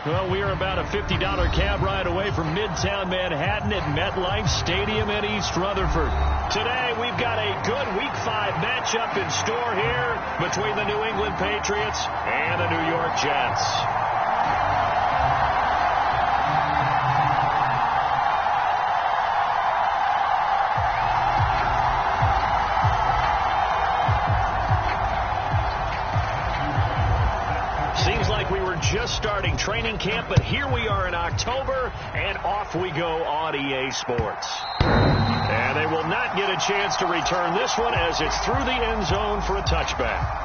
Well, we are about a $50 cab ride away from Midtown Manhattan at MetLife Stadium in East Rutherford. Today, we've got a good Week 5 matchup in store here between the New England Patriots and the New York Jets. Just starting training camp, but here we are in October, and off we go on EA Sports. And they will not get a chance to return this one as it's through the end zone for a touchback.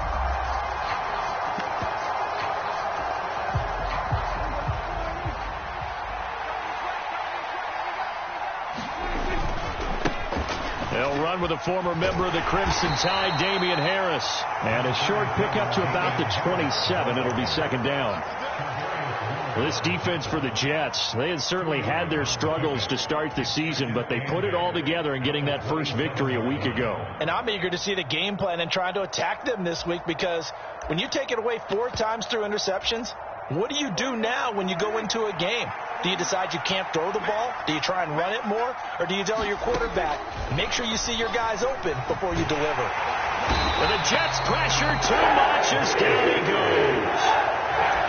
They'll run with a former member of the Crimson Tide, Damian Harris. And a short pickup to about the 27. It'll be second down. This defense for the Jets, they had certainly had their struggles to start the season, but they put it all together in getting that first victory a week ago. And I'm eager to see the game plan and trying to attack them this week, because when you take it away 4 times through interceptions, what do you do now when you go into a game? Do you decide you can't throw the ball? Do you try and run it more? Or do you tell your quarterback, make sure you see your guys open before you deliver? With the Jets pressure too much as down he goes.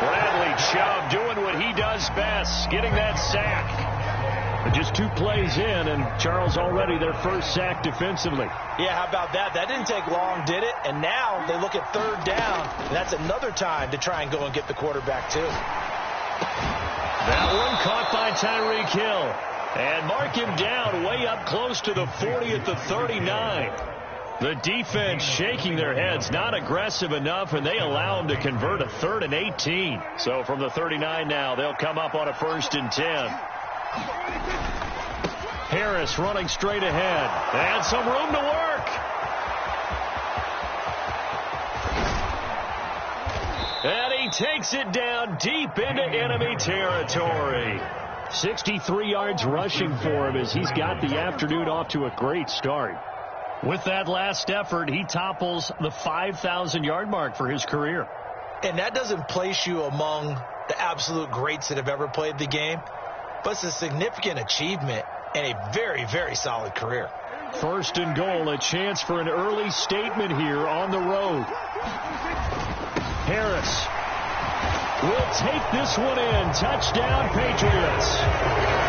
Bradley Chubb doing what he does best, getting that sack. But just 2 plays in, and Charles already their first sack defensively. Yeah, how about that? That didn't take long, did it? And now they look at third down, and that's another time to try and go and get the quarterback too. That one caught by Tyreek Hill. And mark him down way up close to the 40 at the 39. The defense shaking their heads, not aggressive enough, and they allow him to convert a 3rd and 18. So from the 39 now, they'll come up on a 1st and 10. Harris running straight ahead. And some room to work. And he takes it down deep into enemy territory. 63 yards rushing for him as he's got the afternoon off to a great start. With that last effort, he topples the 5,000-yard mark for his career. And that doesn't place you among the absolute greats that have ever played the game, but it's a significant achievement and a very, very solid career. 1st and goal, a chance for an early statement here on the road. Harris will take this one in. Touchdown, Patriots.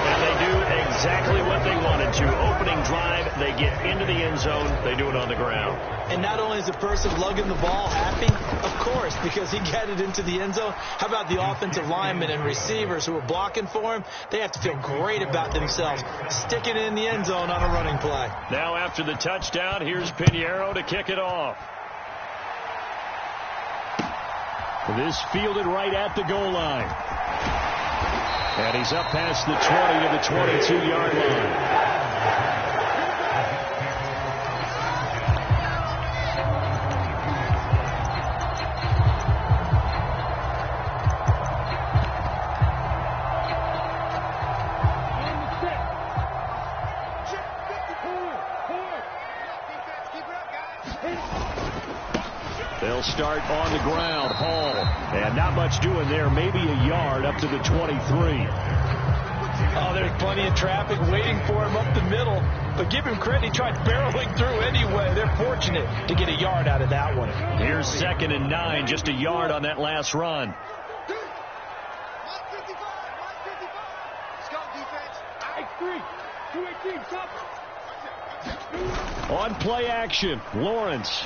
And they do exactly what they wanted to. Opening drive, they get into the end zone. They do it on the ground. And not only is the person lugging the ball happy, of course, because he got it into the end zone. How about the offensive linemen and receivers who are blocking for him? They have to feel great about themselves, sticking it in the end zone on a running play. Now after the touchdown, here's Pinheiro to kick it off. This fielded right at the goal line. And he's up past the 20 to the 22-yard line. They'll start on the ground. Hall. And not much doing there. Maybe a yard up to the 23. Oh, there's plenty of traffic waiting for him up the middle. But give him credit. He tried barreling through anyway. They're fortunate to get a yard out of that one. Here's 2nd and 9. Just a yard on that last run. On play action, Lawrence.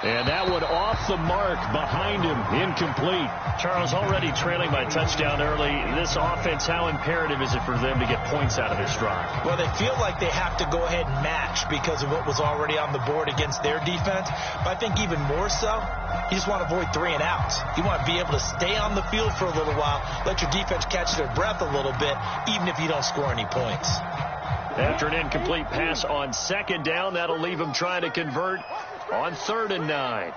And that one off the mark behind him, incomplete. Charles, already trailing by touchdown early. This offense, how imperative is it for them to get points out of this drive? Well, they feel like they have to go ahead and match because of what was already on the board against their defense. But I think even more so, you just want to avoid 3 and outs. You want to be able to stay on the field for a little while, let your defense catch their breath a little bit, even if you don't score any points. After an incomplete pass on 2nd down, that'll leave them trying to convert on 3rd and 9.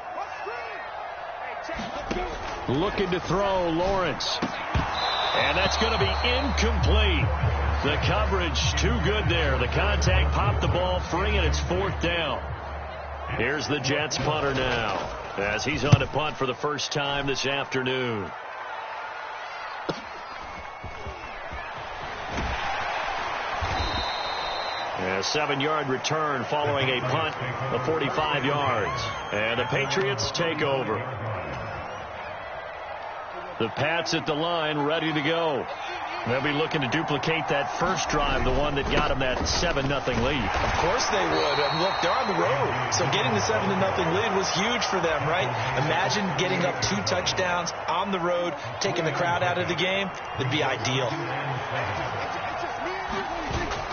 Looking to throw, Lawrence. And that's going to be incomplete. The coverage too good there. The contact popped the ball free, and it's 4th down. Here's the Jets punter now, as he's on to punt for the first time this afternoon. A 7-yard return following a punt of 45 yards. And the Patriots take over. The Pats at the line, ready to go. They'll be looking to duplicate that first drive, the one that got them that 7-0 lead. Of course they would. Look, they're on the road. So getting the 7-0 lead was huge for them, right? Imagine getting up 2 touchdowns on the road, taking the crowd out of the game. It'd be ideal.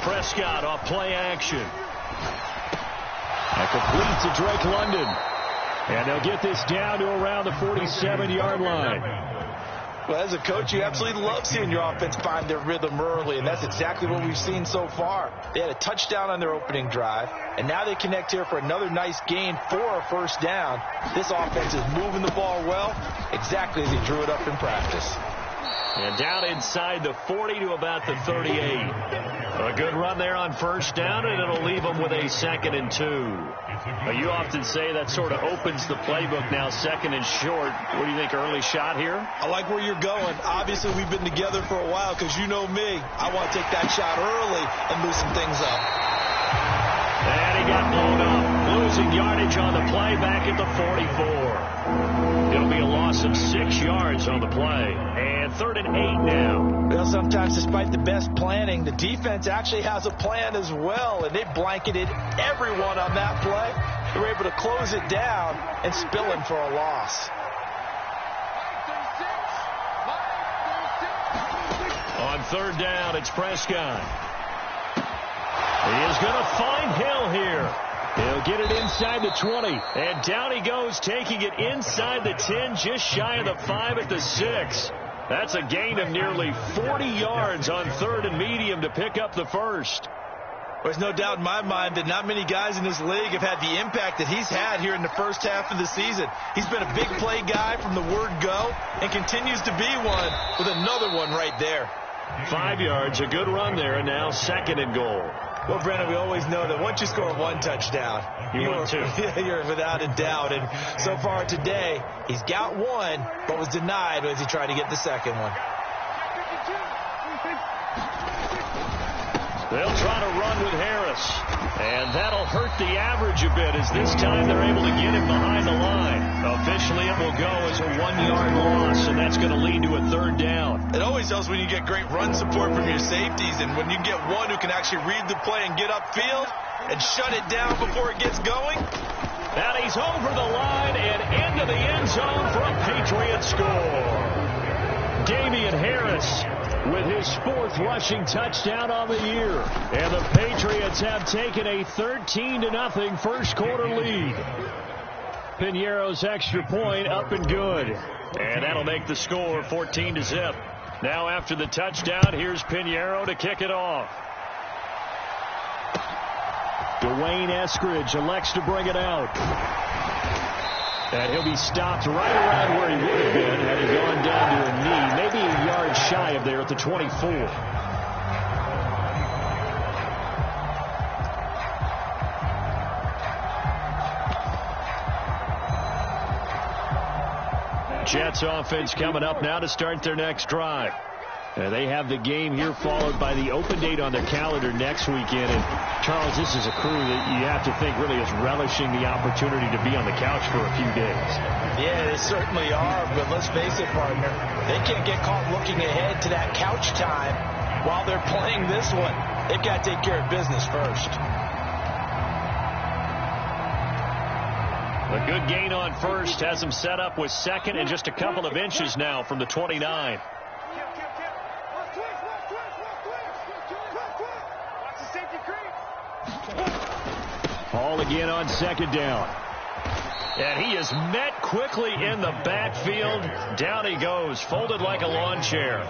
Prescott off play action. That completes to Drake London. And they'll get this down to around the 47-yard line. Well, as a coach, you absolutely love seeing your offense find their rhythm early, and that's exactly what we've seen so far. They had a touchdown on their opening drive, and now they connect here for another nice gain for a first down. This offense is moving the ball well, exactly as he drew it up in practice. And down inside the 40 to about the 38. A good run there on first down, and it'll leave them with a 2nd and 2. You often say that sort of opens the playbook now, 2nd and short. What do you think, early shot here? I like where you're going. Obviously, we've been together for a while because you know me. I want to take that shot early and loosen things up. And he got blown up. Losing yardage on the play back at the 44. It'll be a loss of 6 yards on the play. And 3rd and 8 now. Well, sometimes despite the best planning, the defense actually has a plan as well. And they blanketed everyone on that play. They were able to close it down and spill him for a loss. On 3rd down, it's Prescott. He is going to find Hill here. He'll get it inside the 20. And down he goes, taking it inside the 10, just shy of the 5 at the 6. That's a gain of nearly 40 yards on 3rd and medium to pick up the first. There's no doubt in my mind that not many guys in this league have had the impact that he's had here in the first half of the season. He's been a big play guy from the word go and continues to be one with another one right there. 5 yards, a good run there, and now 2nd and goal. Well, Brandon, we always know that once you score 1 touchdown, you're without a doubt. And so far today, he's got 1, but was denied as he tried to get the 2nd one. They'll try to run with Harris, and that'll hurt the average a bit as this time they're able to get him behind the line. Officially, it will go as a 1-yard loss, and that's going to lead to a 3rd down. It always helps when you get great run support from your safeties, and when you get one who can actually read the play and get upfield and shut it down before it gets going. And he's over the line and into the end zone for a Patriot score. Damian Harris with his 4th rushing touchdown on the year. And the Patriots have taken a 13-0 first quarter lead. Piñeiro's extra point up and good. And that'll make the score 14-0. Now after the touchdown, here's Piñeiro to kick it off. Dwayne Eskridge elects to bring it out. And he'll be stopped right around where he would have been had he gone down to a knee, maybe a yard shy of there at the 24. Jets offense coming up now to start their next drive. They have the game here followed by the open date on their calendar next weekend. And, Charles, this is a crew that you have to think really is relishing the opportunity to be on the couch for a few days. Yeah, they certainly are. But let's face it, partner, they can't get caught looking ahead to that couch time while they're playing this one. They've got to take care of business first. A good gain on first has them set up with 2nd and just a couple of inches now from the 29. Hall again on 2nd down. And he is met quickly in the backfield. Down he goes, folded like a lawn chair.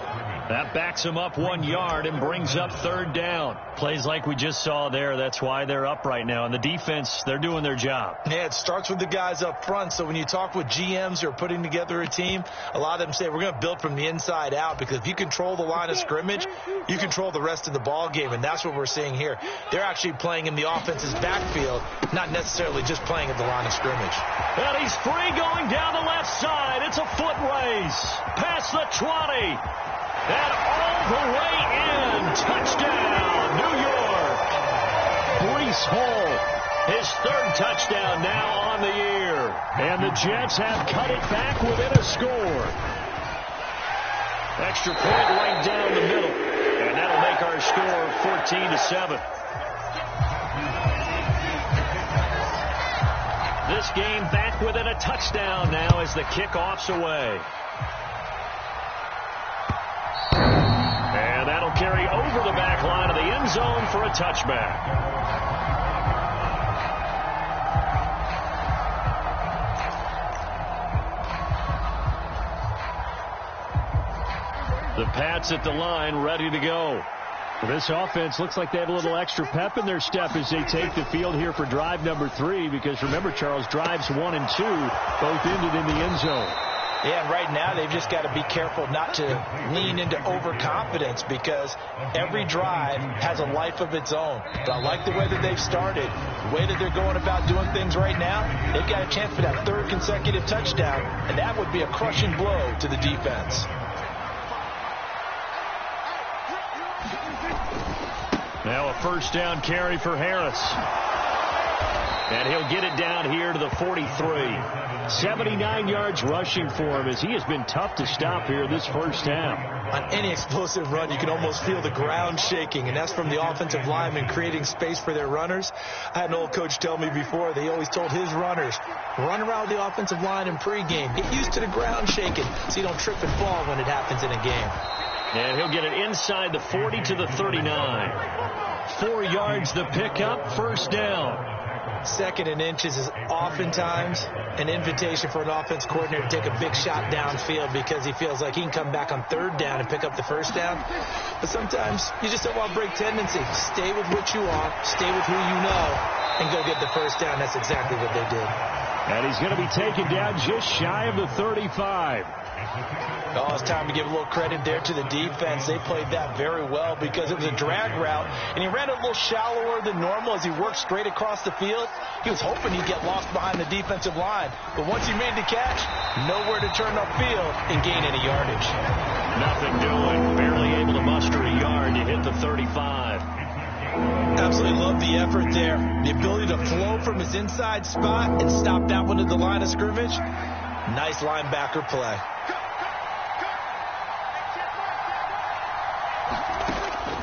That backs him up 1 yard and brings up 3rd down. Plays like we just saw there. That's why they're up right now. And the defense, they're doing their job. Yeah, it starts with the guys up front. So when you talk with GMs who are putting together a team, a lot of them say we're going to build from the inside out, because if you control the line of scrimmage, you control the rest of the ball game. And that's what we're seeing here. They're actually playing in the offense's backfield, not necessarily just playing at the line of scrimmage. And he's free going down the left side. It's a foot race. Past the 20. And all the way in. Touchdown, New York. Bryce Hall. His third touchdown now on the year. And the Jets have cut it back within a score. Extra point right down the middle. And that'll make our score 14-7. This game back within a touchdown now as the kickoff's away. And that'll carry over the back line of the end zone for a touchback. The Pats at the line, ready to go. This offense looks like they have a little extra pep in their step as they take the field here for drive number 3, because remember, Charles, drives 1 and 2 both ended in the end zone. Yeah, and right now they've just got to be careful not to lean into overconfidence, because every drive has a life of its own. But I like the way that they've started, the way that they're going about doing things right now. They've got a chance for that third consecutive touchdown, and that would be a crushing blow to the defense. Now a first down carry for Harris. And he'll get it down here to the 43. 79 yards rushing for him, as he has been tough to stop here this first half. On any explosive run, you can almost feel the ground shaking, and that's from the offensive linemen creating space for their runners. I had an old coach tell me before, they always told his runners, run around the offensive line in pregame. Get used to the ground shaking so you don't trip and fall when it happens in a game. And he'll get it inside the 40 to the 39. 4 yards the pickup, first down. Second and inches is oftentimes an invitation for an offense coordinator to take a big shot downfield, because he feels like he can come back on third down and pick up the first down. But sometimes you just don't want to break tendency. Stay with what you are, stay with who you know, and go get the first down. That's exactly what they did. And he's going to be taken down just shy of the 35. Oh, it's time to give a little credit there to the defense. They played that very well, because it was a drag route, and he ran a little shallower than normal as he worked straight across the field. He was hoping he'd get lost behind the defensive line, but once he made the catch, nowhere to turn upfield and gain any yardage. Nothing doing, barely able to muster a yard to hit the 35. Absolutely love the effort there. The ability to flow from his inside spot and stop that one at the line of scrimmage. Nice linebacker play.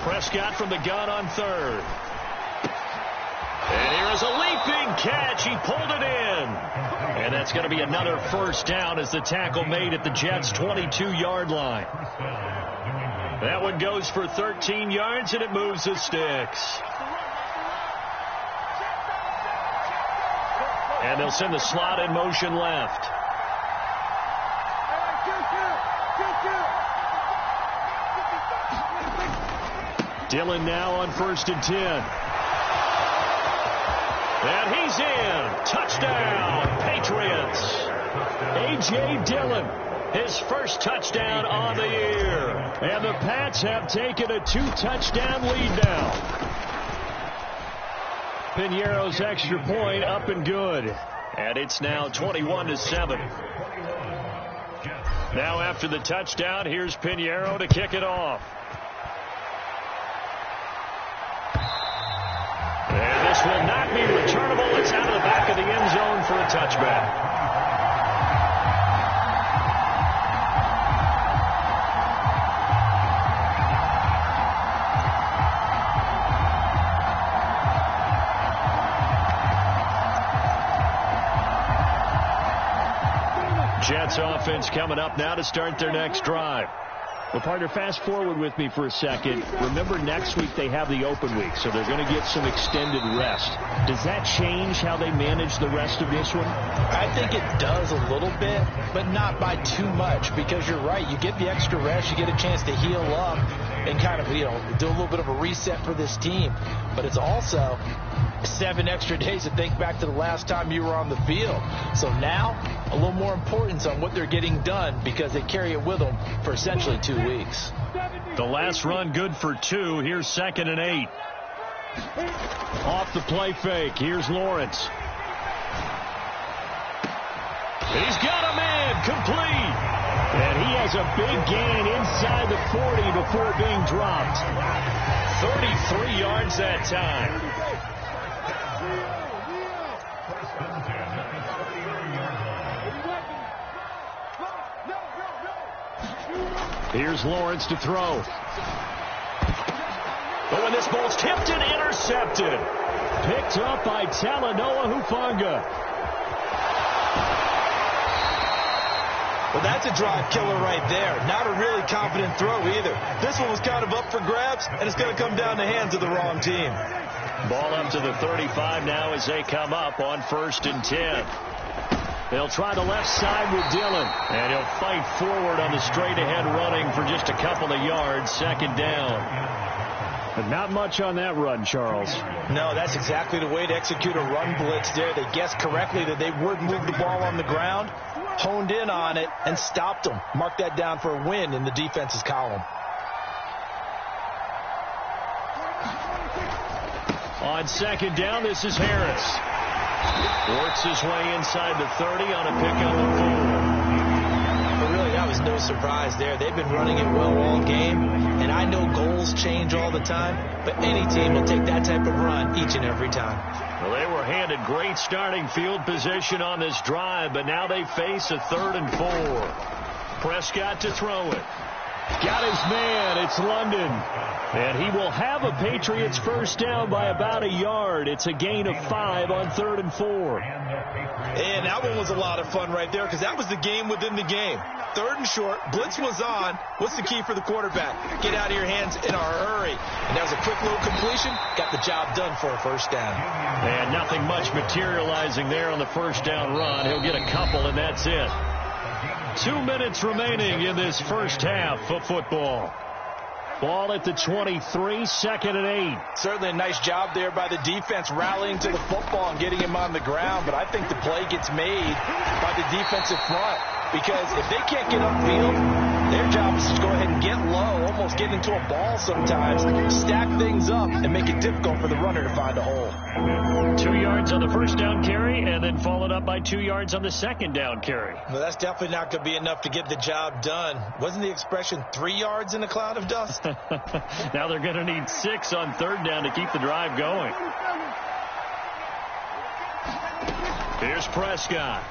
Prescott from the gun on third. And here is a leaping catch. He pulled it in. And that's going to be another first down as the tackle made at the Jets' 22-yard line. That one goes for 13 yards, and it moves the sticks. And they'll send the slot in motion left. Dillon now on 1st and 10. And he's in. Touchdown, Patriots. A.J. Dillon, his first touchdown on the year. And the Pats have taken a 2-touchdown lead now. Piñeiro's extra point up and good. And it's now 21-7. Now after the touchdown, here's Piñeiro to kick it off. And this will not be returnable. It's out of the back of the end zone for a touchback. Jets offense coming up now to start their next drive. Well, partner, fast forward with me for a second. Remember, next week they have the open week, so they're going to get some extended rest. Does that change how they manage the rest of this one? I think it does a little bit, but not by too much, because you're right. You get the extra rest, you get a chance to heal up and kind of, do a little bit of a reset for this team. But it's also 7 extra days to think back to the last time you were on the field. So now, a little more importance on what they're getting done, because they carry it with them for essentially 2 weeks. The last run good for 2. Here's 2nd and 8. Off the play fake. Here's Lawrence. He's got a man complete. And he has a big gain inside the 40 before being dropped. 33 yards that time. Here's Lawrence to throw. But when this ball's tipped and intercepted. Picked up by Talanoa Hufanga. Well, that's a drive killer right there. Not a really confident throw either. This one was kind of up for grabs, and it's going to come down the hands of the wrong team. Ball up to the 35 now as they come up on 1st and 10. They'll try the left side with Dillon, and he'll fight forward on the straight-ahead running for just a couple of yards, 2nd down. But not much on that run, Charles. No, that's exactly the way to execute a run blitz there. They guessed correctly that they would move the ball on the ground, honed in on it, and stopped them. Mark that down for a win in the defense's column. On 2nd down, this is Harris. Works his way inside the 30 on a pickup of 4. But really, that was no surprise there. They've been running it well all game, and I know goals change all the time, but any team will take that type of run each and every time. Well, they were handed great starting field position on this drive, but now they face a 3rd and 4. Prescott to throw it. Got his man. It's London. And he will have a Patriots first down by about a yard. It's a gain of 5 on 3rd and 4. And that one was a lot of fun right there because that was the game within the game. 3rd and short. Blitz was on. What's the key for the quarterback? Get out of your hands in a hurry. And that was a quick little completion. Got the job done for a first down. And nothing much materializing there on the first down run. He'll get a couple, and that's it. 2 minutes remaining in this first half of football. Ball at the 23, 2nd and 8. Certainly a nice job there by the defense rallying to the football and getting him on the ground. But I think the play gets made by the defensive front. Because if they can't get upfield, their job is to go ahead and get low, almost get into a ball sometimes, stack things up, and make it difficult for the runner to find a hole. 2 yards on the first down carry, and then followed up by 2 yards on the 2nd down carry. Well, that's definitely not going to be enough to get the job done. Wasn't the expression 3 yards in a cloud of dust? Now they're going to need 6 on 3rd down to keep the drive going. Here's Prescott.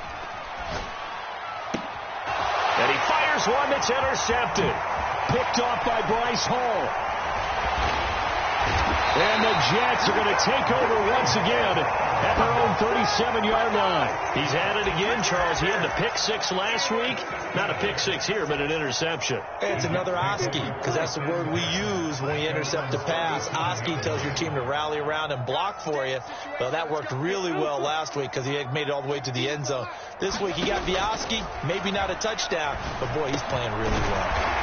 And he fires one that's intercepted. Picked off by Bryce Hall. And the Jets are going to take over once again at their own 37-yard line. He's at it again, Charles. He had the pick 6 last week. Not a pick 6 here, but an interception. It's another Oski, because that's the word we use when we intercept a pass. Oski tells your team to rally around and block for you. Well, that worked really well last week because he had made it all the way to the end zone. This week he got the Oski, maybe not a touchdown, but boy, he's playing really well.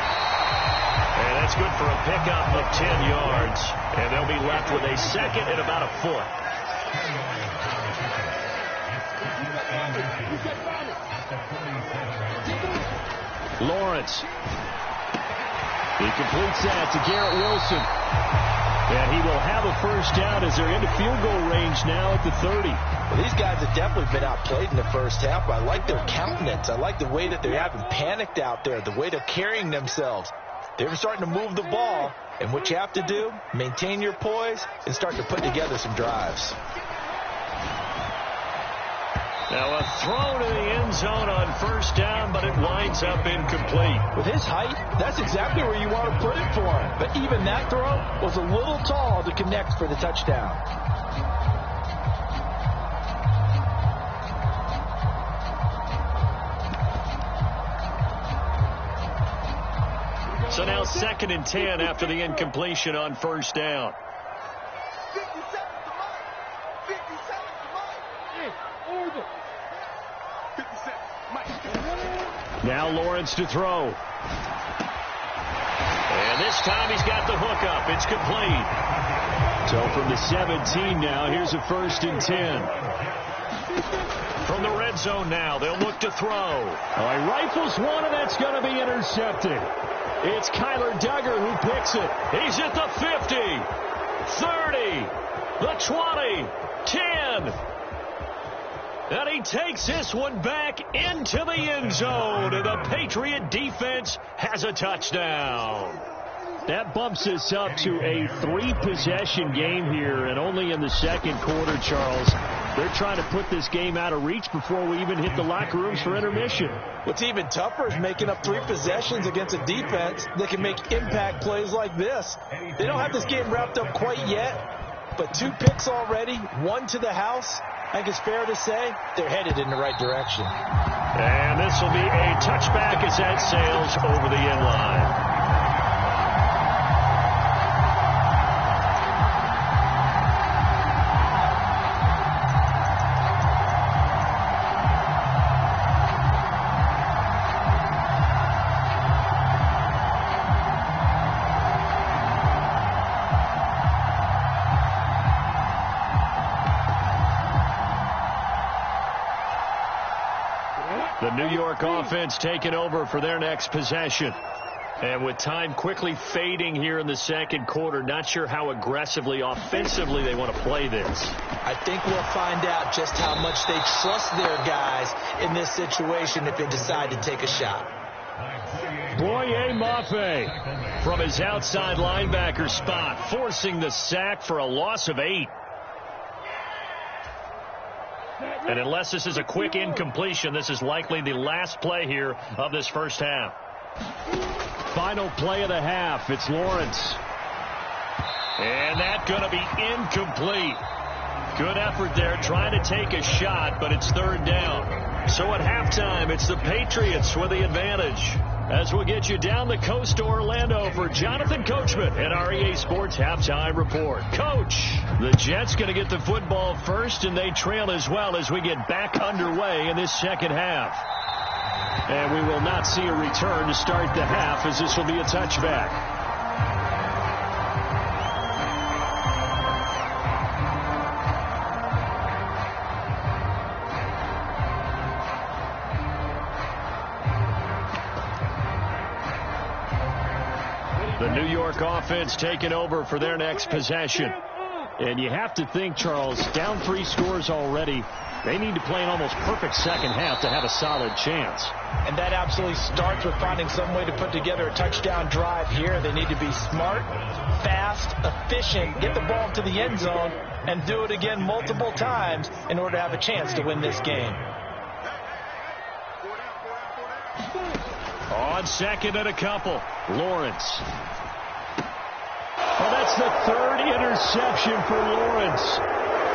And that's good for a pickup of 10 yards. And they'll be left with a 2nd and about a foot. Lawrence. He completes that to Garrett Wilson. And he will have a first down as they're into field goal range now at the 30. Well, these guys have definitely been outplayed in the first half. I like their countenance. I like the way that they haven't panicked out there, the way they're carrying themselves. They're starting to move the ball, and what you have to do, maintain your poise and start to put together some drives. Now a throw to the end zone on first down, but it winds up incomplete. With his height, that's exactly where you want to put it for him. But even that throw was a little tall to connect for the touchdown. So now 2nd and 10 after the incompletion on first down. Now Lawrence to throw. And this time he's got the hook up. It's complete. So from the 17 now, here's a 1st and 10. From the red zone now, they'll look to throw. Oh, he rifles one, and that's going to be intercepted. It's Kyler Duggar who picks it. He's at the 50, 30, the 20, 10. And he takes this one back into the end zone. And the Patriot defense has a touchdown. That bumps us up to a 3-possession game here, and only in the second quarter, Charles. They're trying to put this game out of reach before we even hit the locker rooms for intermission. What's even tougher is making up 3 possessions against a defense that can make impact plays like this. They don't have this game wrapped up quite yet, but 2 picks already, 1 to the house. I think it's fair to say they're headed in the right direction. And this will be a touchback as that sails over the end line. The New York offense taking over for their next possession. And with time quickly fading here in the second quarter, not sure how aggressively, offensively they want to play this. I think we'll find out just how much they trust their guys in this situation if they decide to take a shot. Boye Mafe from his outside linebacker spot, forcing the sack for a loss of 8. And unless this is a quick incompletion, this is likely the last play here of this first half. Final play of the half. It's Lawrence. And that's going to be incomplete. Good effort there trying to take a shot, but it's 3rd down. So at halftime, it's the Patriots with the advantage. As we'll get you down the coast to Orlando for Jonathan Coachman at our EA Sports Halftime Report. Coach, the Jets going to get the football first, and they trail as well as we get back underway in this second half. And we will not see a return to start the half, as this will be a touchback. The New York offense taking over for their next possession. And you have to think, Charles, down 3 scores already. They need to play an almost perfect second half to have a solid chance. And that absolutely starts with finding some way to put together a touchdown drive here. They need to be smart, fast, efficient, get the ball to the end zone, and do it again multiple times in order to have a chance to win this game. On second and a couple, Lawrence. Well, that's the 3rd interception for Lawrence.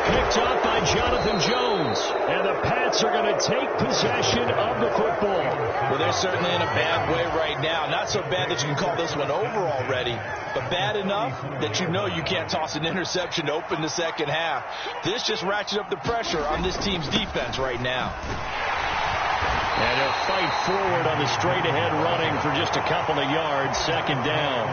Picked up by Jonathan Jones. And the Pats are going to take possession of the football. Well, they're certainly in a bad way right now. Not so bad that you can call this one over already, but bad enough that you know you can't toss an interception to open the second half. This just ratchets up the pressure on this team's defense right now. And he'll fight forward on the straight-ahead running for just a couple of yards. 2nd down.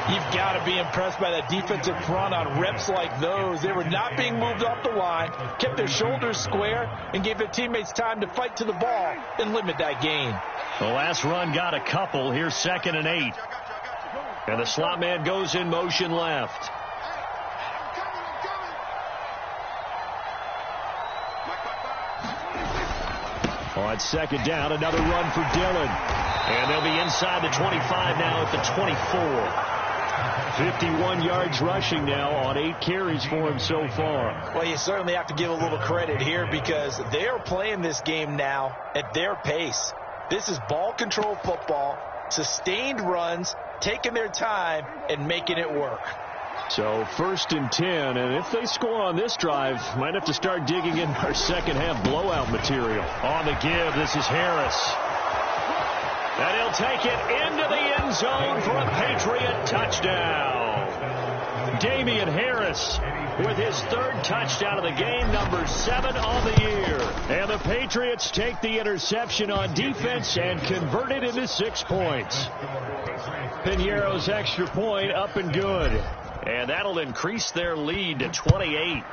You've got to be impressed by that defensive front on reps like those. They were not being moved off the line, kept their shoulders square, and gave their teammates time to fight to the ball and limit that gain. The last run got a couple. Here's 2nd and 8. And the slot man goes in motion left. On 2nd down, another run for Dillon. And they'll be inside the 25 now at the 24. 51 yards rushing now on 8 carries for him so far. Well, you certainly have to give a little credit here because they are playing this game now at their pace. This is ball control football, sustained runs, taking their time, and making it work. So 1st and 10, and if they score on this drive, might have to start digging in our second half blowout material. On the give, this is Harris. And he'll take it into the end zone for a Patriot touchdown. Damian Harris with his 3rd touchdown of the game, number 7 on the year. And the Patriots take the interception on defense and convert it into 6 points. Pinheiro's extra point up and good. And that'll increase their lead to 28.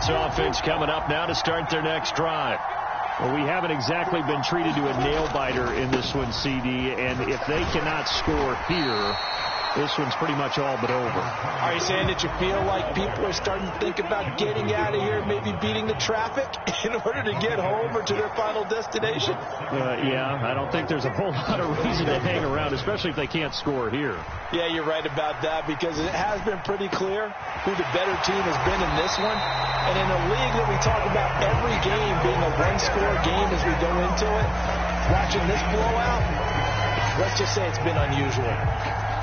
Jets offense coming up now to start their next drive. Well, we haven't exactly been treated to a nail-biter in this one, CD, and if they cannot score here, this one's pretty much all but over. Are you saying that you feel like people are starting to think about getting out of here, maybe beating the traffic in order to get home or to their final destination? Yeah, I don't think there's a whole lot of reason to hang around, especially if they can't score here. Yeah, you're right about that, because it has been pretty clear who the better team has been in this one. And in a league that we talk about every game being a one-score game as we go into it, watching this blowout, let's just say it's been unusual.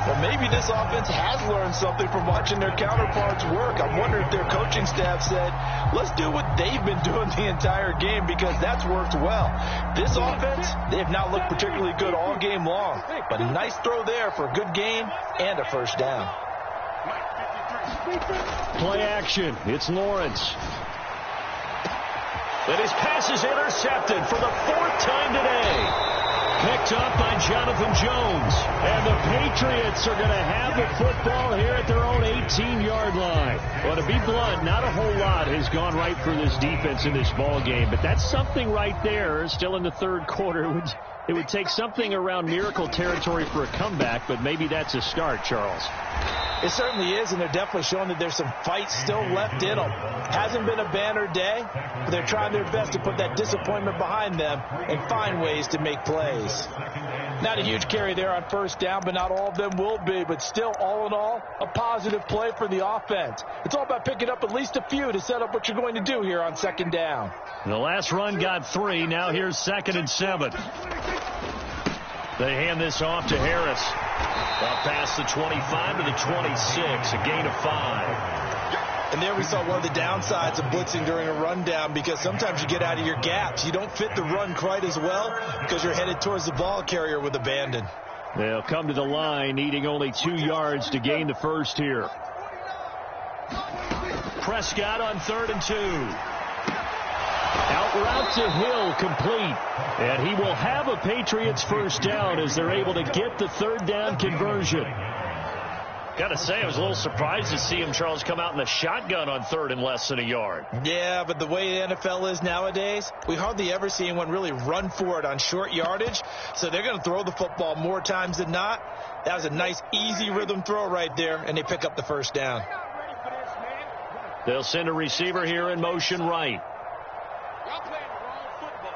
Well, maybe this offense has learned something from watching their counterparts work. I'm wondering if their coaching staff said, let's do what they've been doing the entire game, because that's worked well. This offense, they have not looked particularly good all game long. But a nice throw there for a good gain and a first down. Play action. It's Lawrence. And his pass is intercepted for the 4th time today. Picked up by Jonathan Jones. And the Patriots are going to have the football here at their own 18-yard line. Well, to be blunt, not a whole lot has gone right for this defense in this ball game. But that's something right there. Still in the third quarter. It would take something around miracle territory for a comeback, but maybe that's a start, Charles. It certainly is, and they're definitely showing that there's some fight still left in them. Hasn't been a banner day, but they're trying their best to put that disappointment behind them and find ways to make plays. Not a huge carry there on first down, but not all of them will be. But still, all in all, a positive play for the offense. It's all about picking up at least a few to set up what you're going to do here on second down. The last run got 3. Now here's 2nd and 7. They hand this off to Harris. Up past the 25 to the 26, a gain of 5. And there we saw one of the downsides of blitzing during a rundown, because sometimes you get out of your gaps. You don't fit the run quite as well because you're headed towards the ball carrier with abandon. They'll come to the line, needing only 2 yards to gain the first here. Prescott on 3rd and 2. Out route to Hill, complete. And he will have a Patriots first down as they're able to get the 3rd down conversion. Got to say, I was a little surprised to see him, Charles, come out in the shotgun on 3rd and less than a yard. Yeah, but the way the NFL is nowadays, we hardly ever see anyone really run for it on short yardage. So they're going to throw the football more times than not. That was a nice, easy rhythm throw right there, and they pick up the first down. They'll send a receiver here in motion right. Y'all playing the wrong football.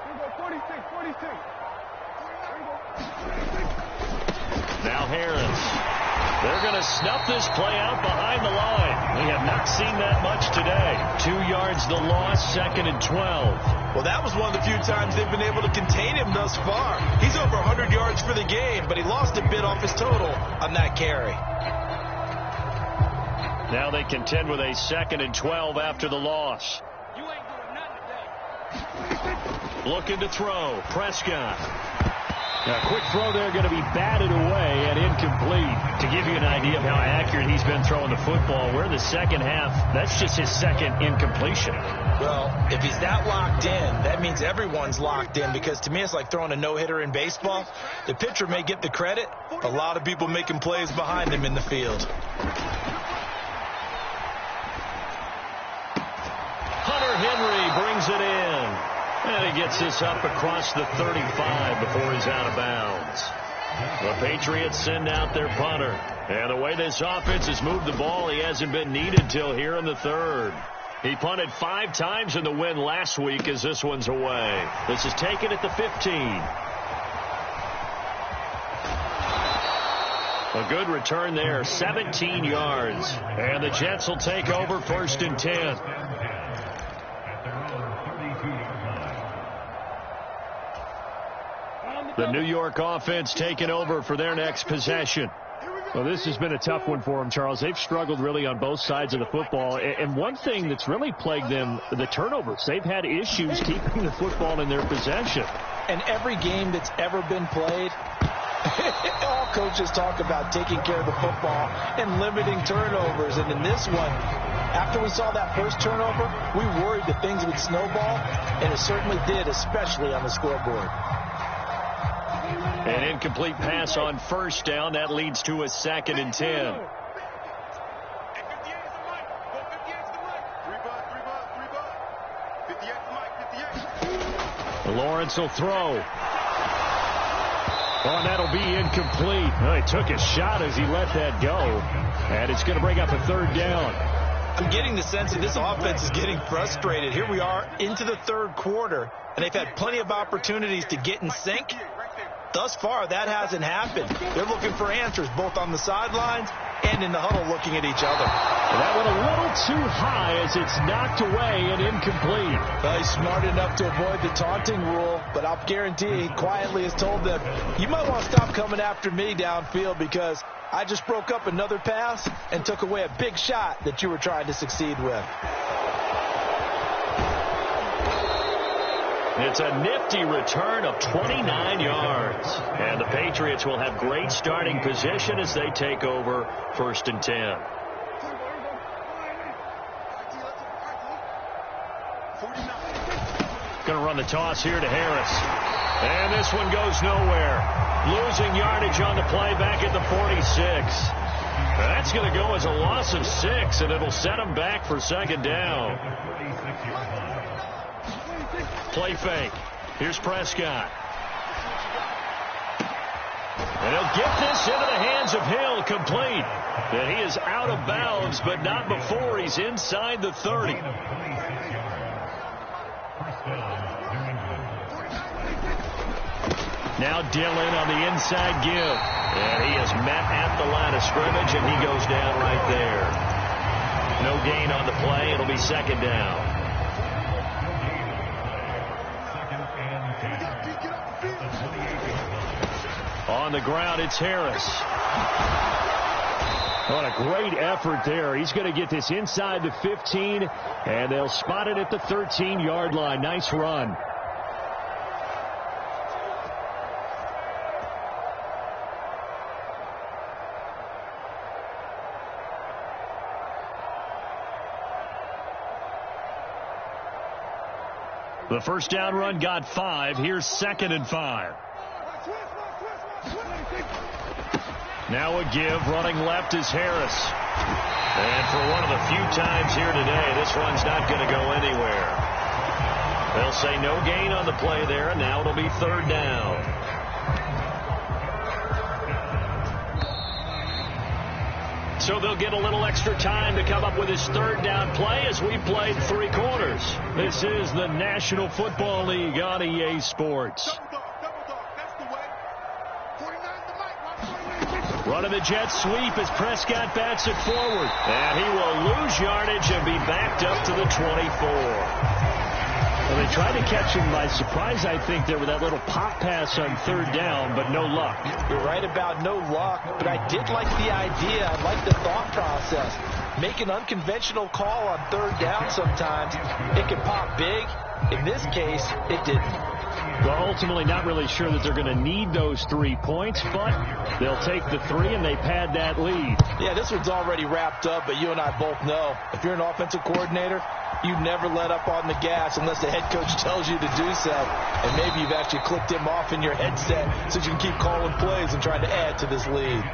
Here we go, 46. Now Harris. They're going to snuff this play out behind the line. We have not seen that much today. 2 yards the loss, 2nd and 12. Well, that was one of the few times they've been able to contain him thus far. He's over 100 yards for the game, but he lost a bit off his total on that carry. Now they contend with a 2nd and 12 after the loss. You ain't doing nothing today. Looking to throw. Prescott. A quick throw there, going to be batted away and incomplete. To give you an idea of how accurate he's been throwing the football, we're in the second half. That's just his 2nd incompletion. Well, if he's that locked in, that means everyone's locked in, because to me it's like throwing a no-hitter in baseball. The pitcher may get the credit. A lot of people making plays behind him in the field. Hunter Henry brings it in. And he gets this up across the 35 before he's out of bounds. The Patriots send out their punter. And the way this offense has moved the ball, he hasn't been needed till here in the 3rd. He punted 5 times in the win last week as this one's away. This is taken at the 15. A good return there, 17 yards. And the Jets will take over 1st and 10. The New York offense taking over for their next possession. Well, this has been a tough one for them, Charles. They've struggled really on both sides of the football. And one thing that's really plagued them, the turnovers. They've had issues keeping the football in their possession. And every game that's ever been played, all coaches talk about taking care of the football and limiting turnovers. And in this one, after we saw that first turnover, we worried that things would snowball, and it certainly did, especially on the scoreboard. An incomplete pass on first down. That leads to a 2nd and 10. Lawrence will throw. Oh, and that'll be incomplete. Well, he took a shot as he let that go. And it's going to bring up a third down. I'm getting the sense that this offense is getting frustrated. Here we are into the third quarter, and they've had plenty of opportunities to get in sync. Thus far, that hasn't happened. They're looking for answers both on the sidelines and in the huddle looking at each other. That one a little too high as it's knocked away and incomplete. Well, he's smart enough to avoid the taunting rule, but I'll guarantee he quietly has told them, you might want to stop coming after me downfield because I just broke up another pass and took away a big shot that you were trying to succeed with. It's a nifty return of 29 yards. And the Patriots will have great starting position as they take over 1st and 10. Going to run the toss here to Harris. And this one goes nowhere. Losing yardage on the play back at the 46. That's going to go as a loss of 6, and it'll set them back for 2nd down. Play fake. Here's Prescott. And he'll get this into the hands of Hill, complete. And he is out of bounds, but not before he's inside the 30. Now Dillon on the inside give. And he is met at the line of scrimmage, and he goes down right there. No gain on the play. It'll be 2nd down. On the ground, it's Harris. What a great effort there. He's going to get this inside the 15, and they'll spot it at the 13-yard line. Nice run. The first down run got 5. Here's 2nd and 5. Now a give. Running left is Harris. And for one of the few times here today, this one's not going to go anywhere. They'll say no gain on the play there, and now it'll be 3rd down. So they'll get a little extra time to come up with his 3rd down play as we played 3 quarters. This is the National Football League on EA Sports. Running the jet sweep as Prescott bats it forward. And he will lose yardage and be backed up to the 24. Well, they tried to catch him by surprise, I think, there with that little pop pass on 3rd down, but no luck. You're right about no luck, but I did like the idea. I like the thought process. Make an unconventional call on 3rd down sometimes. It can pop big. In this case, it didn't. Well, ultimately not really sure that they're going to need those 3 points, but they'll take the 3 and they pad that lead. Yeah, this one's already wrapped up, but you and I both know if you're an offensive coordinator, you never let up on the gas unless the head coach tells you to do so. And maybe you've actually clicked him off in your headset so you can keep calling plays and trying to add to this lead.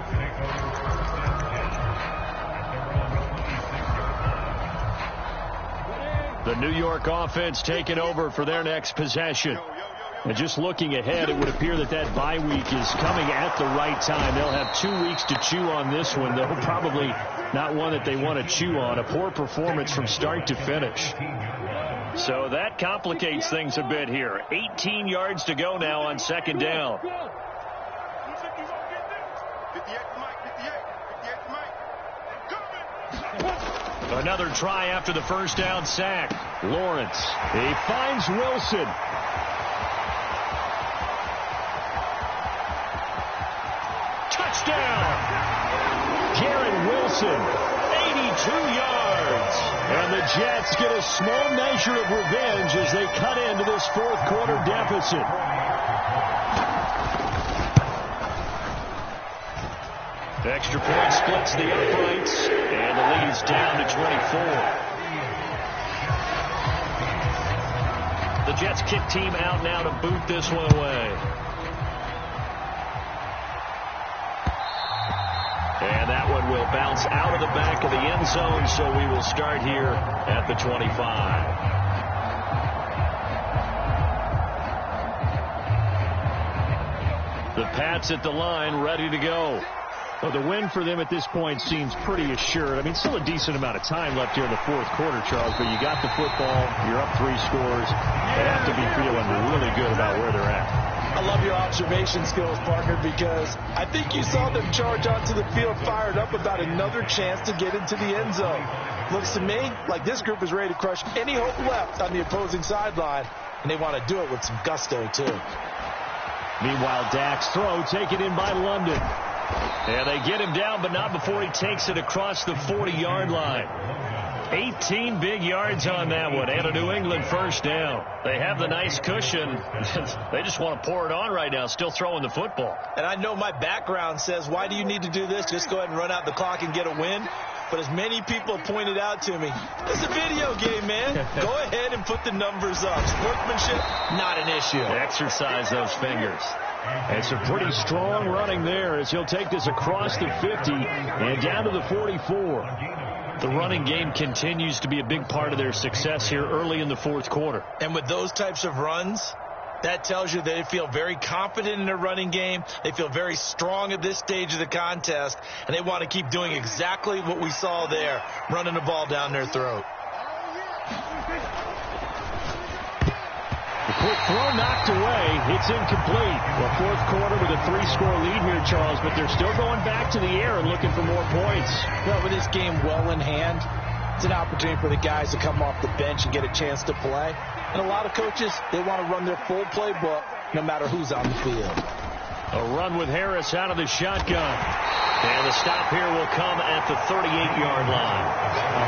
The New York offense taking over for their next possession. And just looking ahead, it would appear that that bye week is coming at the right time. They'll have 2 weeks to chew on this one, though probably not one that they want to chew on. A poor performance from start to finish. So that complicates things a bit here. 18 yards to go now on 2nd down. Another try after the 1st down sack. Lawrence. He finds Wilson. Touchdown! Garrett Wilson, 82 yards. And the Jets get a small measure of revenge as they cut into this 4th quarter deficit. The extra point splits the uprights, and the lead's down to 24. The Jets kick team out now to boot this one away. And that one will bounce out of the back of the end zone, so we will start here at the 25. Pats at the line, ready to go. Well, the win for them at this point seems pretty assured. I mean, still a decent amount of time left here in the fourth quarter, Charles, but you got the football, you're up 3 scores. They have to be feeling really good about where they're at. I love your observation skills, partner, because I think you saw them charge onto the field fired up about another chance to get into the end zone. Looks to me like this group is ready to crush any hope left on the opposing sideline, and they want to do it with some gusto, too. Meanwhile, Dak's throw taken in by London. And they get him down, but not before he takes it across the 40-yard line. 18 big yards on that one, and a New England first down. They have the nice cushion. They just want to pour it on right now, still throwing the football. And I know my background says, why do you need to do this? Just go ahead and run out the clock and get a win. But as many people pointed out to me, it's a video game, man. Go ahead and put the numbers up. Sportsmanship, not an issue. Exercise those fingers. And some pretty strong running there as he'll take this across the 50 and down to the 44. The running game continues to be a big part of their success here early in the fourth quarter. And with those types of runs, that tells you they feel very confident in their running game. They feel very strong at this stage of the contest, and they want to keep doing exactly what we saw there, running the ball down their throat. The quick throw knocked away. It's incomplete. Well, fourth quarter with a 3-score lead here, Charles, but they're still going back to the air and looking for more points. Well, with this game well in hand, it's an opportunity for the guys to come off the bench and get a chance to play. And a lot of coaches, they want to run their full playbook no matter who's on the field. A run with Harris out of the shotgun. And the stop here will come at the 38-yard line.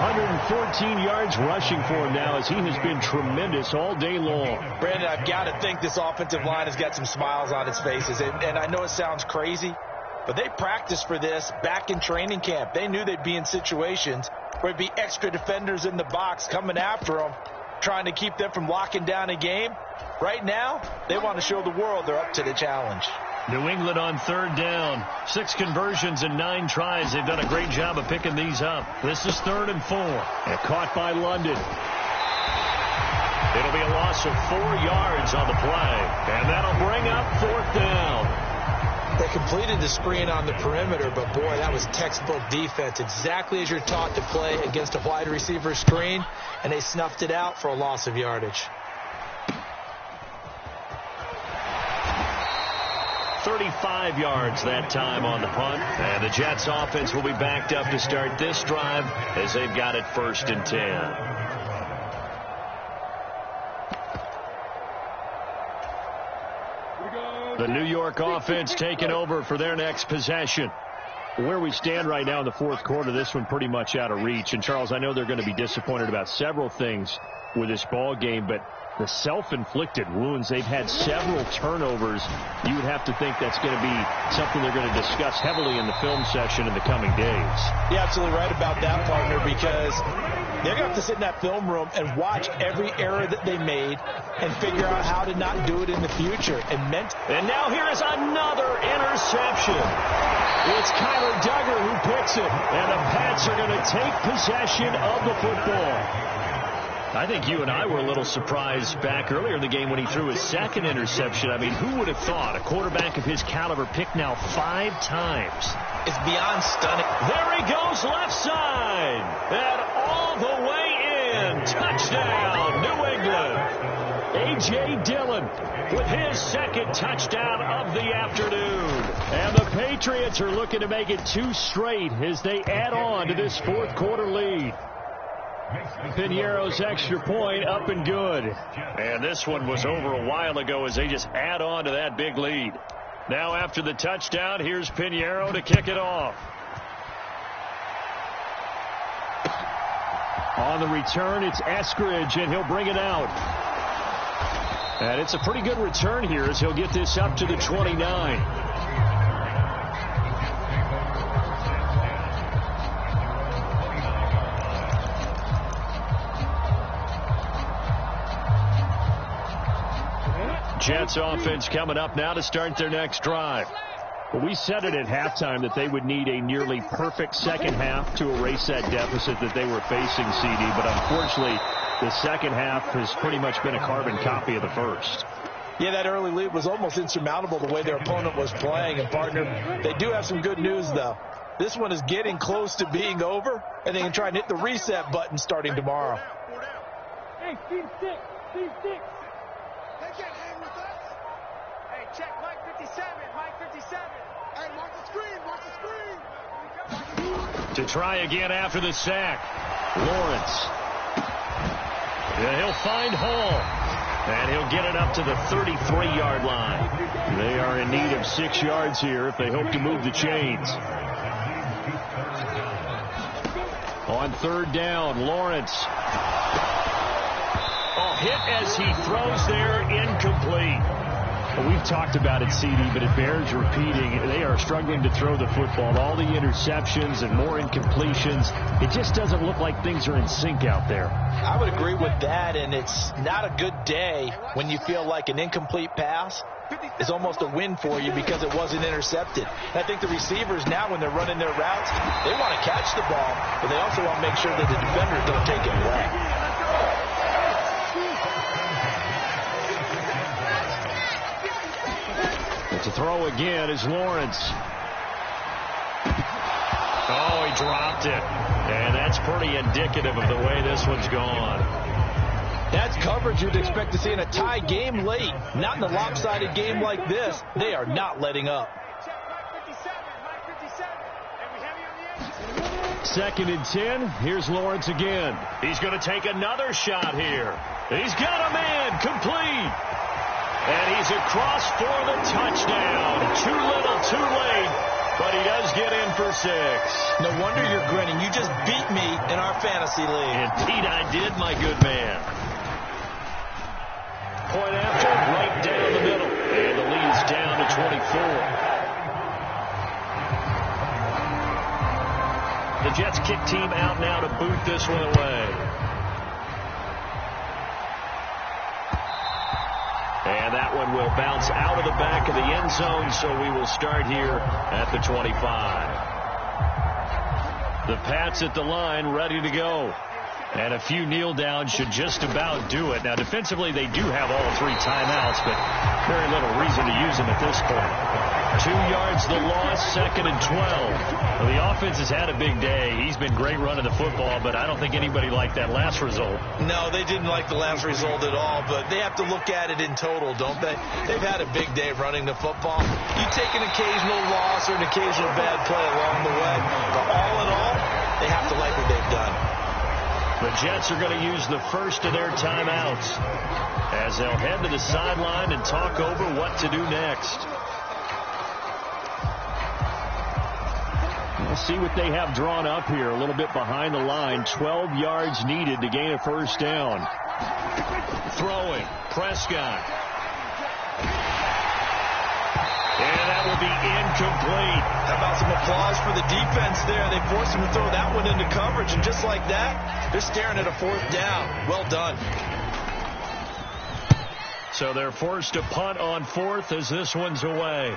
114 yards rushing for him now as he has been tremendous all day long. Brandon, I've got to think this offensive line has got some smiles on its faces. And I know it sounds crazy, but they practiced for this back in training camp. They knew they'd be in situations where there'd be extra defenders in the box coming after them, trying to keep them from locking down a game. Right now, they want to show the world they're up to the challenge. New England on third down. 6 conversions and 9 tries. They've done a great job of picking these up. This is 3rd and 4. And caught by London. It'll be a loss of 4 yards on the play. And that'll bring up 4th down. They completed the screen on the perimeter, but boy, that was textbook defense. Exactly as you're taught to play against a wide receiver screen, and they snuffed it out for a loss of yardage. 35 yards that time on the punt. And the Jets offense will be backed up to start this drive as they've got it 1st and 10. The New York offense taking over for their next possession. Where we stand right now in the fourth quarter, this one pretty much out of reach. And, Charles, I know they're going to be disappointed about several things with this ball game, but the self-inflicted wounds, they've had several turnovers. You would have to think that's going to be something they're going to discuss heavily in the film session in the coming days. You're absolutely right about that, partner, because they're going to have to sit in that film room and watch every error that they made and figure out how to not do it in the future. And now here is another interception. It's Kyler Duggar who picks it, and the Pats are going to take possession of the football. I think you and I were a little surprised back earlier in the game when he threw his 2nd interception. I mean, who would have thought a quarterback of his caliber picked now 5 times? It's beyond stunning. There he goes, left side, and all the way in. Touchdown, New England. A.J. Dillon with his 2nd touchdown of the afternoon. And the Patriots are looking to make it 2 straight as they add on to this fourth quarter lead. Piñeiro's extra point up and good. And this one was over a while ago as they just add on to that big lead. Now after the touchdown, here's Piñeiro to kick it off. On the return, it's Eskridge, and he'll bring it out. And it's a pretty good return here as he'll get this up to the 29. Jets offense coming up now to start their next drive. Well, we said it at halftime that they would need a nearly perfect second half to erase that deficit that they were facing, CD. But unfortunately, the second half has pretty much been a carbon copy of the first. Yeah, that early lead was almost insurmountable the way their opponent was playing. And, partner, they do have some good news, though. This one is getting close to being over, and they can try and hit the reset button starting tomorrow. Hey, team six. Team six. They can't hang with us. Hey, check Mike 57. Mike 57. Hey, mark the screen. Mark the screen. To try again after the sack. Lawrence. Yeah, he'll find Hall. And he'll get it up to the 33-yard line. They are in need of 6 yards here if they hope to move the chains. On third down, Lawrence. Oh, hit as he throws there, incomplete. Well, we've talked about it, CD, but it bears repeating. They are struggling to throw the football. All the interceptions and more incompletions. It just doesn't look like things are in sync out there. I would agree with that, and it's not a good day when you feel like an incomplete pass is almost a win for you because it wasn't intercepted. And I think the receivers now, when they're running their routes, they want to catch the ball, but they also want to make sure that the defenders don't take it away. To throw again is Lawrence. Oh, he dropped it. And that's pretty indicative of the way this one's gone. That's coverage you'd expect to see in a tie game late. Not in a lopsided game like this. They are not letting up. Second and 10. Here's Lawrence again. He's going to take another shot here. He's got a man complete. And he's across for the touchdown. Too little, too late. But he does get in for 6. No wonder you're grinning. You just beat me in our fantasy league. Indeed I did, my good man. Point after, right down the middle. And the lead's down to 24. The Jets kick team out now to boot this one away. And that one will bounce out of the back of the end zone, so we will start here at the 25. The Pats at the line, ready to go. And a few kneel downs should just about do it. Now, defensively, they do have all 3 timeouts, but very little reason to use them at this point. 2 yards the loss, second and 12. Well, the offense has had a big day. He's been great running the football, but I don't think anybody liked that last result. No, they didn't like the last result at all, but they have to look at it in total, don't they? They've had a big day running the football. You take an occasional loss or an occasional bad play along the way, but all in all, they have to like what they've done. The Jets are going to use the first of their timeouts as they'll head to the sideline and talk over what to do next. We'll see what they have drawn up here a little bit behind the line. 12 yards needed to gain a first down. Throwing, Prescott. And that will be incomplete. How about some applause for the defense there? They forced him to throw that one into coverage, and just like that, they're staring at a 4th down. Well done. So they're forced to punt on 4th as this one's away.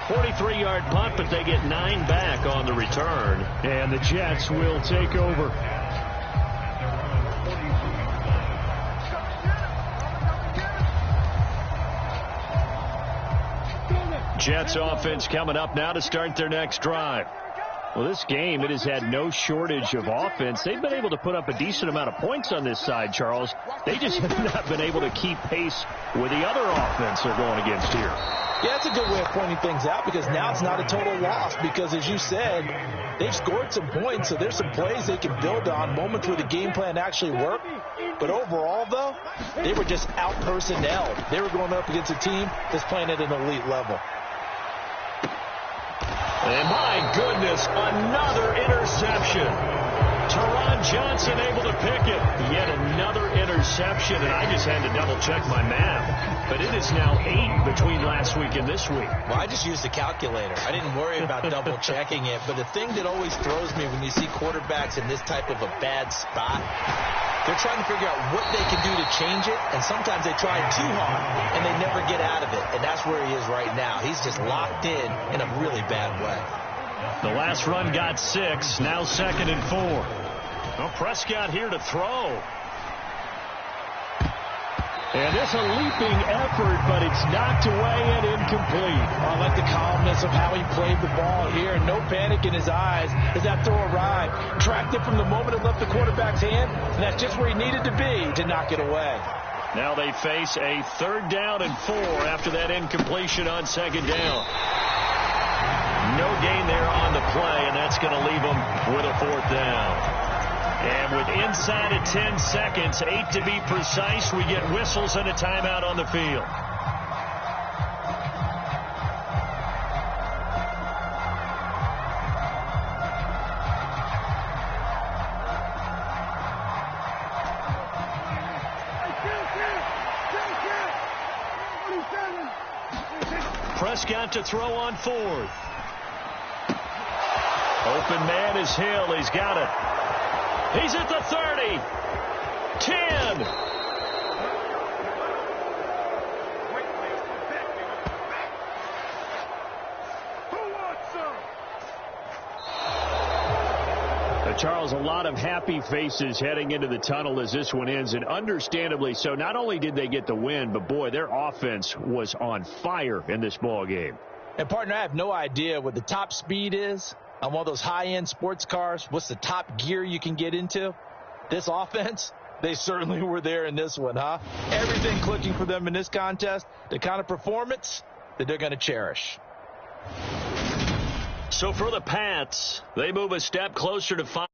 43-yard punt, but they get 9 back on the return. And the Jets will take over. Jets offense coming up now to start their next drive. Well, this game, it has had no shortage of offense. They've been able to put up a decent amount of points on this side, Charles. They just have not been able to keep pace with the other offense they're going against here. Yeah, that's a good way of pointing things out because now it's not a total loss because, as you said, they've scored some points, so there's some plays they can build on, moments where the game plan actually worked. But overall, though, they were just out-personnelled. They were going up against a team that's playing at an elite level. And my goodness, another interception. Teron Johnson able to pick it. Yet another interception, and I just had to double-check my math. But it is now 8 between last week and this week. Well, I just used the calculator. I didn't worry about double-checking it. But the thing that always throws me when you see quarterbacks in this type of a bad spot, they're trying to figure out what they can do to change it, and sometimes they try too hard, and they never get out of it. And that's where he is right now. He's just locked in a really bad way. The last run got 6, now second and 4. Well, Prescott here to throw. And this a leaping effort, but it's knocked away and incomplete. I like the calmness of how he played the ball here. No panic in his eyes as that throw arrived. Tracked it from the moment it left the quarterback's hand, and that's just where he needed to be to knock it away. Now they face a 3rd down and 4 after that incompletion on 2nd down. No gain there on the play, and that's going to leave them with a 4th down. And with inside of 10 seconds, 8 to be precise, we get whistles and a timeout on the field. Prescott to throw on 4th. Open man is Hill. He's got it. He's at the 30. 10. Charles, a lot of happy faces heading into the tunnel as this one ends, and understandably so. Not only did they get the win, but, boy, their offense was on fire in this ball game. And, partner, I have no idea what the top speed is on one of those high-end sports cars. What's the top gear you can get into? This offense, they certainly were there in this one, huh? Everything clicking for them in this contest, the kind of performance that they're going to cherish. So for the Pats, they move a step closer to 5.